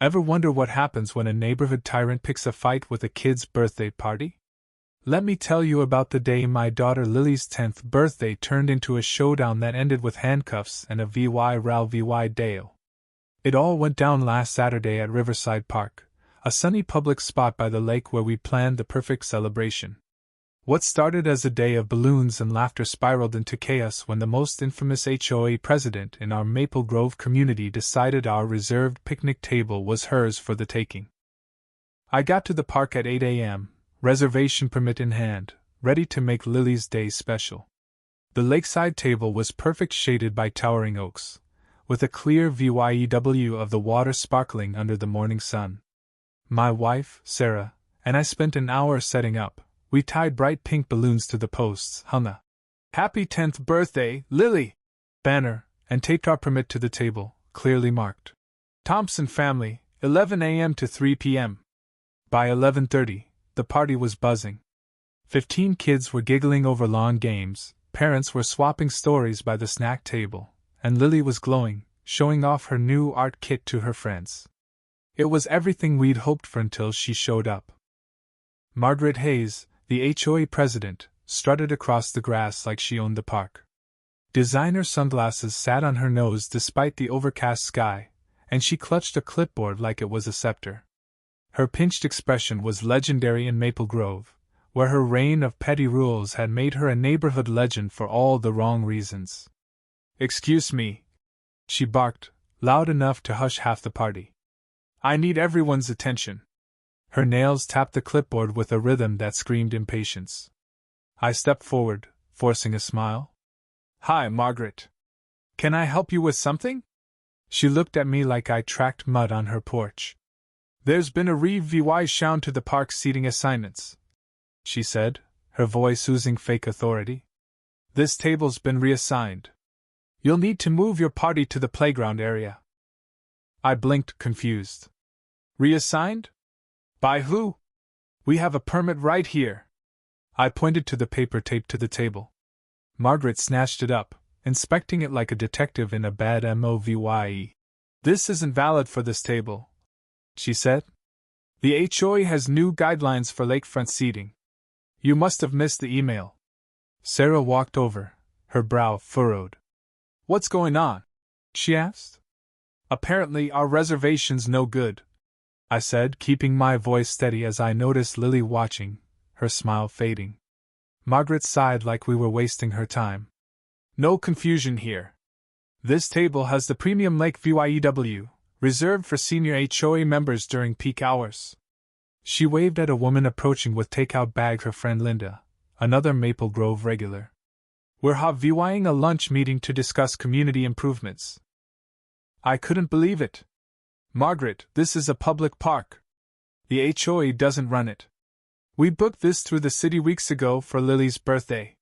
Ever wonder what happens when a neighborhood tyrant picks a fight with a kid's birthday party? Let me tell you about the day my daughter Lily's 10th birthday turned into a showdown that ended with handcuffs and a VY Row VY Dale. It all went down last Saturday at Riverside Park, a sunny public spot by the lake where we planned the perfect celebration. What started as a day of balloons and laughter spiraled into chaos when the most infamous HOA president in our Maple Grove community decided our reserved picnic table was hers for the taking. I got to the park at 8 a.m., reservation permit in hand, ready to make Lily's day special. The lakeside table was perfect, shaded by towering oaks, with a clear view of the water sparkling under the morning sun. My wife, Sarah, and I spent an hour setting up. We tied bright pink balloons to the posts, hung a "Happy 10th Birthday, Lily" banner, and taped our permit to the table, clearly marked Thompson Family, 11 a.m. to 3 p.m. By 11:30, the party was buzzing. 15 kids were giggling over lawn games, parents were swapping stories by the snack table, and Lily was glowing, showing off her new art kit to her friends. It was everything we'd hoped for until she showed up. Margaret Hayes, the HOA president, strutted across the grass like she owned the park. Designer sunglasses sat on her nose despite the overcast sky, and she clutched a clipboard like it was a scepter. Her pinched expression was legendary in Maple Grove, where her reign of petty rules had made her a neighborhood legend for all the wrong reasons. "Excuse me," she barked, loud enough to hush half the party. "I need everyone's attention." Her nails tapped the clipboard with a rhythm that screamed impatience. I stepped forward, forcing a smile. "Hi, Margaret. Can I help you with something?" She looked at me like I tracked mud on her porch. "There's been a revision to the park seating assignments," she said, her voice oozing fake authority. "This table's been reassigned. You'll need to move your party to the playground area." I blinked, confused. "Reassigned? By who? We have a permit right here." I pointed to the paper taped to the table. Margaret snatched it up, inspecting it like a detective in a bad movie. "This isn't valid for this table," she said. "The HOA has new guidelines for lakefront seating. You must have missed the email." Sarah walked over, her brow furrowed. "What's going on?" she asked. "Apparently our reservation's no good," I said, keeping my voice steady as I noticed Lily watching, her smile fading. Margaret sighed like we were wasting her time. "No confusion here. This table has the premium lake view, reserved for senior HOA members during peak hours." She waved at a woman approaching with takeout bag, her friend Linda, another Maple Grove regular. "We're viewing a lunch meeting to discuss community improvements." I couldn't believe it. "Margaret, this is a public park. The HOA doesn't run it. We booked this through the city weeks ago for Lily's birthday."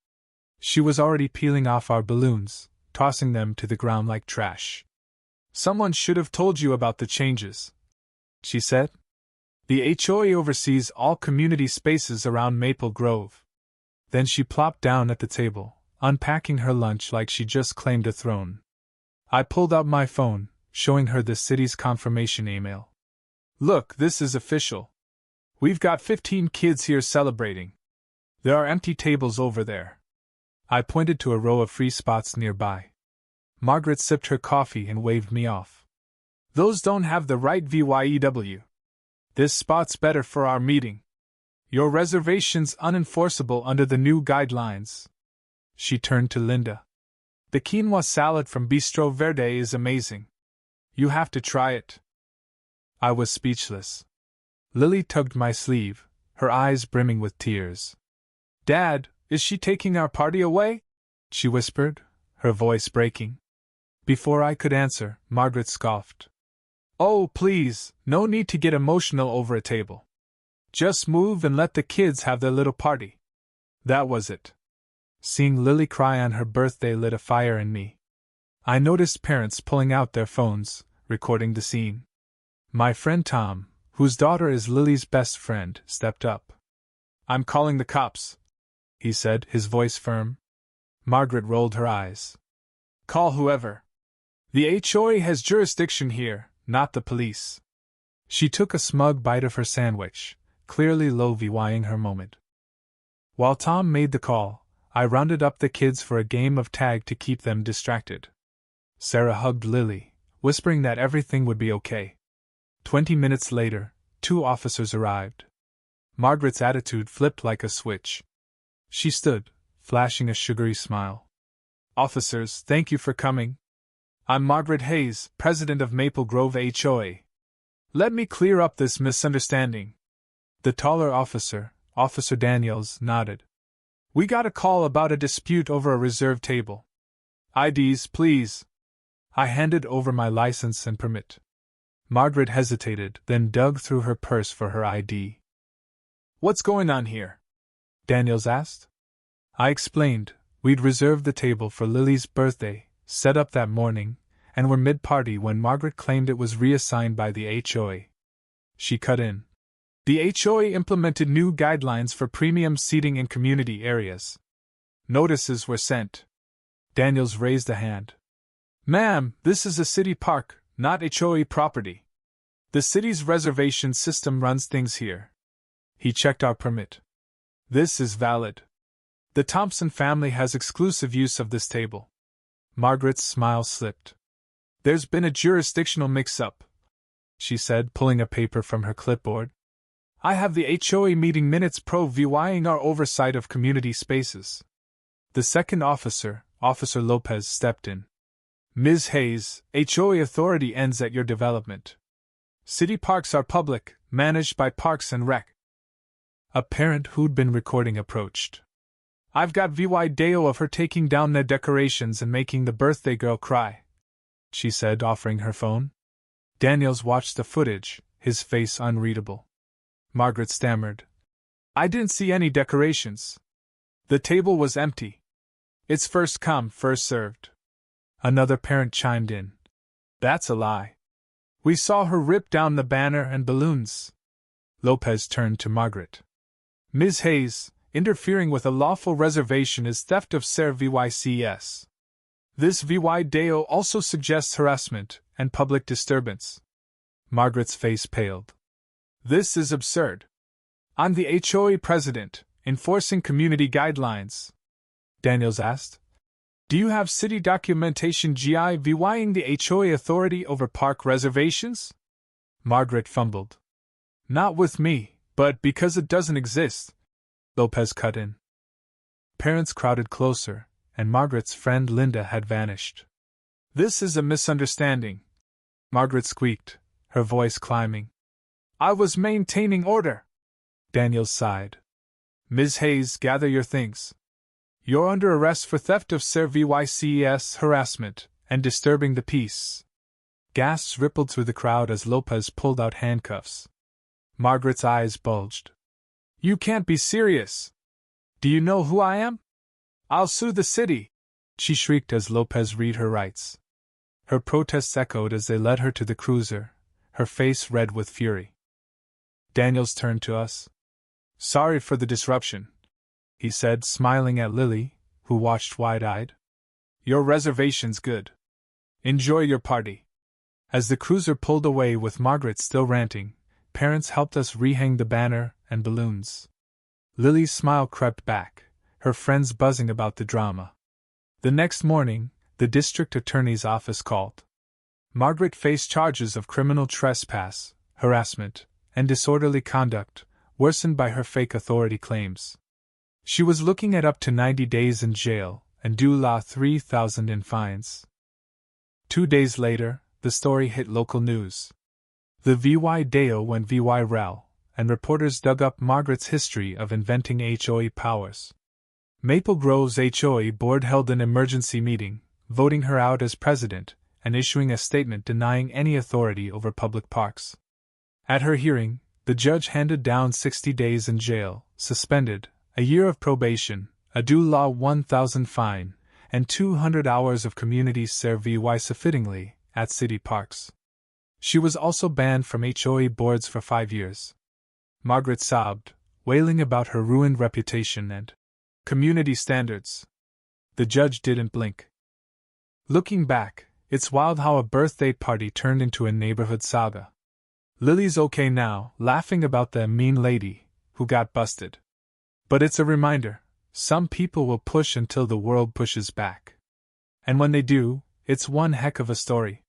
She was already peeling off our balloons, tossing them to the ground like trash. "Someone should have told you about the changes," she said. "The HOA oversees all community spaces around Maple Grove." Then she plopped down at the table, unpacking her lunch like she just claimed a throne. I pulled out my phone, showing her the city's confirmation email. "Look, this is official. We've got 15 kids here celebrating. There are empty tables over there." I pointed to a row of free spots nearby. Margaret sipped her coffee and waved me off. "Those don't have the right view. This spot's better for our meeting. Your reservation's unenforceable under the new guidelines." She turned to Linda. "The quinoa salad from Bistro Verde is amazing. You have to try it." I was speechless. Lily tugged my sleeve, her eyes brimming with tears. "Dad, is she taking our party away?" she whispered, her voice breaking. Before I could answer, Margaret scoffed. "Oh, please, no need to get emotional over a table. Just move and let the kids have their little party." That was it. Seeing Lily cry on her birthday lit a fire in me. I noticed parents pulling out their phones, recording the scene. My friend Tom, whose daughter is Lily's best friend, stepped up. "I'm calling the cops," he said, his voice firm. Margaret rolled her eyes. "Call whoever. The HOA has jurisdiction here, not the police." She took a smug bite of her sandwich, clearly low-VYing her moment. While Tom made the call, I rounded up the kids for a game of tag to keep them distracted. Sarah hugged Lily, whispering that everything would be okay. 20 minutes later, 2 officers arrived. Margaret's attitude flipped like a switch. She stood, flashing a sugary smile. "Officers, thank you for coming. I'm Margaret Hayes, president of Maple Grove HOA. Let me clear up this misunderstanding." The taller officer, Officer Daniels, nodded. "We got a call about a dispute over a reserve table. IDs, please." I handed over my license and permit. Margaret hesitated, then dug through her purse for her ID. "What's going on here?" Daniels asked. I explained. We'd reserved the table for Lily's birthday, set up that morning, and were mid-party when Margaret claimed it was reassigned by the HOA. She cut in. The HOA implemented new guidelines for premium seating in community areas. Notices were sent. Daniels raised a hand. "Ma'am, this is a city park, not HOA property. The city's reservation system runs things here." He checked our permit. "This is valid. The Thompson family has exclusive use of this table." Margaret's smile slipped. "There's been a jurisdictional mix-up," she said, pulling a paper from her clipboard. "I have the HOA meeting minutes pro-VYing our oversight of community spaces." The second officer, Officer Lopez, stepped in. "Ms. Hayes, HOA authority ends at your development. City parks are public, managed by Parks and Rec." A parent who'd been recording approached. "I've got video of her taking down the decorations and making the birthday girl cry," she said, offering her phone. Daniels watched the footage, his face unreadable. Margaret stammered. "I didn't see any decorations. The table was empty. It's first come, first served." Another parent chimed in. "That's a lie. We saw her rip down the banner and balloons." Lopez turned to Margaret. "Ms. Hayes, interfering with a lawful reservation is theft of ser VYCS. This video also suggests harassment and public disturbance." Margaret's face paled. "This is absurd. I'm the HOA president, enforcing community guidelines." Daniels asked. "Do you have city documentation GIVYing the HOA authority over park reservations?" Margaret fumbled. "Not with me, but because it doesn't exist," Lopez cut in. Parents crowded closer, and Margaret's friend Linda had vanished. "This is a misunderstanding," Margaret squeaked, her voice climbing. "I was maintaining order." Daniels sighed. "Ms. Hayes, gather your things. You're under arrest for theft of ser VYCS, harassment, and disturbing the peace." Gasps rippled through the crowd as Lopez pulled out handcuffs. Margaret's eyes bulged. "You can't be serious. Do you know who I am? I'll sue the city," she shrieked as Lopez read her rights. Her protests echoed as they led her to the cruiser, her face red with fury. Daniels turned to us. "Sorry for the disruption," he said, smiling at Lily, who watched wide-eyed. "Your reservation's good. Enjoy your party." As the cruiser pulled away with Margaret still ranting, parents helped us rehang the banner and balloons. Lily's smile crept back, her friends buzzing about the drama. The next morning, the district attorney's office called. Margaret faced charges of criminal trespass, harassment, and disorderly conduct, worsened by her fake authority claims. She was looking at up to 90 days in jail and due law $3,000 in fines. 2 days later, the story hit local news. The video went viral, and reporters dug up Margaret's history of inventing HOA powers. Maple Grove's HOA board held an emergency meeting, voting her out as president and issuing a statement denying any authority over public parks. At her hearing, the judge handed down 60 days in jail, suspended, a year of probation, a due law $1,000 fine, and 200 hours of community service fittingly at city parks. She was also banned from HOA boards for 5 years. Margaret sobbed, wailing about her ruined reputation and community standards. The judge didn't blink. Looking back, it's wild how a birthday party turned into a neighborhood saga. Lily's okay now, laughing about the mean lady who got busted. But it's a reminder, some people will push until the world pushes back. And when they do, it's one heck of a story.